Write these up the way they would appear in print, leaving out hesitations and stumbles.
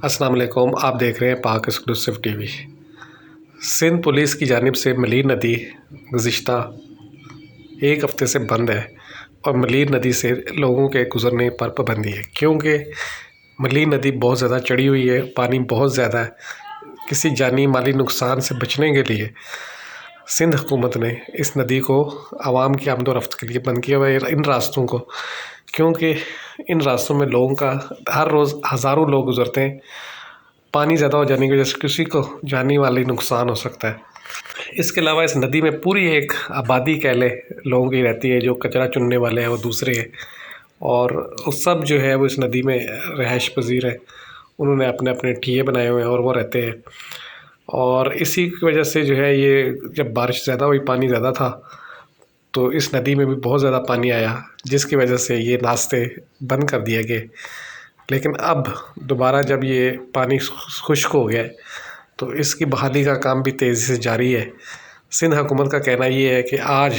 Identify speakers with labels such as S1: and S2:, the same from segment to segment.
S1: अस्सलाम वालेकुम। आप देख रहे हैं पाक एक्सक्लूसिव टीवी। सिंध पुलिस की जानिब से मलीर नदी गुज़िश्ता एक हफ़्ते से बंद है और मलीर नदी से लोगों के गुज़रने पर पाबंदी है, क्योंकि मलीर नदी बहुत ज़्यादा चढ़ी हुई है, पानी बहुत ज़्यादा है। किसी जानी माली नुकसान से बचने के लिए सिंध हुकूमत ने इस नदी को आवाम की आमदोरफ्त के लिए बंद किया हुआ है, इन रास्तों को, क्योंकि इन रास्तों में लोगों का हर रोज़ हज़ारों लोग गुज़रते हैं। पानी ज़्यादा हो जाने की वजह से किसी को जानी वाली नुकसान हो सकता है। इसके अलावा इस नदी में पूरी एक आबादी कह लें लोगों की रहती है, जो कचरा चुनने वाले हैं वो दूसरे हैं, और वो सब जो है वो इस नदी में रहायश पजीर है। उन्होंने अपने अपने ठिये बनाए हुए हैं और वो रहते हैं। और इसी की वजह से जो है ये जब बारिश ज़्यादा हुई, पानी ज़्यादा था, तो इस नदी में भी बहुत ज़्यादा पानी आया, जिसकी वजह से ये रास्ते बंद कर दिए गए। लेकिन अब दोबारा जब ये पानी खुश्क हो गया है, तो इसकी बहाली का काम भी तेज़ी से जारी है। सिंध हुकूमत का कहना ये है कि आज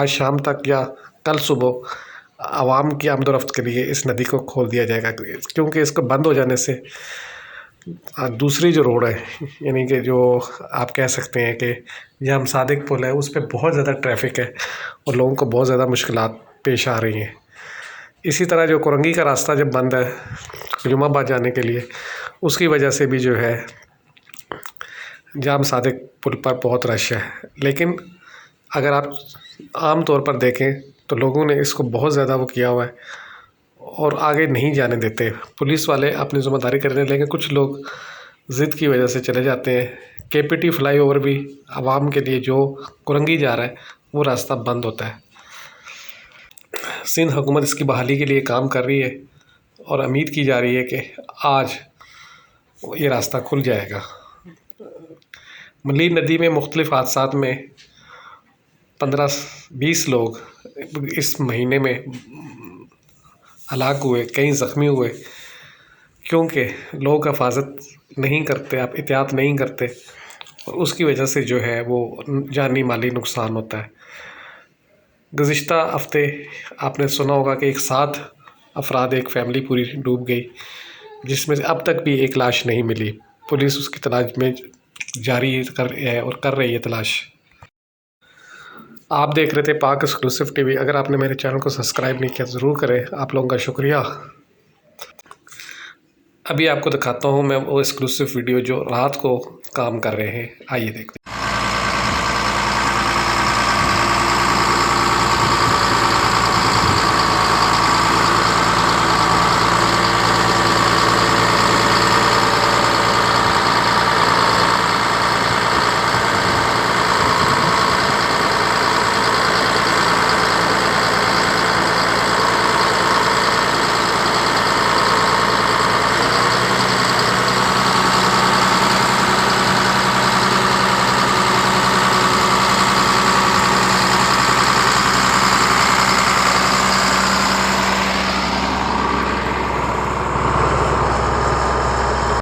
S1: शाम तक या कल सुबह आवाम की आमदोरफ्त के लिए इस नदी को खोल दिया जाएगा, क्योंकि इसको बंद हो जाने से दूसरी जो रोड है, यानी कि जो आप कह सकते हैं कि जहाँ सादिक पुल है, उस पर बहुत ज़्यादा ट्रैफिक है और लोगों को बहुत ज़्यादा मुश्किलात पेश आ रही हैं। इसी तरह जो कोरंगी का रास्ता जब बंद है जुमाबाद जाने के लिए, उसकी वजह से भी जो है जाम सादिक पुल पर बहुत रश है। लेकिन अगर आप आम तौर पर देखें तो लोगों ने इसको बहुत ज़्यादा वो किया हुआ है और आगे नहीं जाने देते। पुलिस वाले अपनी ज़िम्मेदारी कर रहे हैं, लेकिन कुछ लोग ज़िद की वजह से चले जाते हैं। केपीटी फ्लाईओवर भी आवाम के लिए जो कोरंगी जा रहा है वो रास्ता बंद होता है। सिंध हुकूमत इसकी बहाली के लिए काम कर रही है और उम्मीद की जा रही है कि आज ये रास्ता खुल जाएगा। मलीर नदी में मुख्तलिफ़ हादसात में 15-20 लोग इस महीने में हलाक हुए, कई ज़ख्मी हुए, क्योंकि लोग हिफाजत नहीं करते, आप एहतियात नहीं करते, और उसकी वजह से जो है वो जानी माली नुकसान होता है। गुज़िश्ता हफ़्ते आपने सुना होगा कि 7 अफराद, एक फ़ैमिली पूरी डूब गई, जिसमें से अब तक भी एक लाश नहीं मिली। पुलिस उसकी तलाश में जारी है और कर रही है तलाश। आप देख रहे थे पाक एक्सक्लूसिव टीवी। अगर आपने मेरे चैनल को सब्सक्राइब नहीं किया तो ज़रूर करें, आप लोगों का शुक्रिया। अभी आपको दिखाता हूँ मैं वो एक्सक्लूसिव वीडियो जो रात को काम कर रहे हैं, आइए देखते हैं।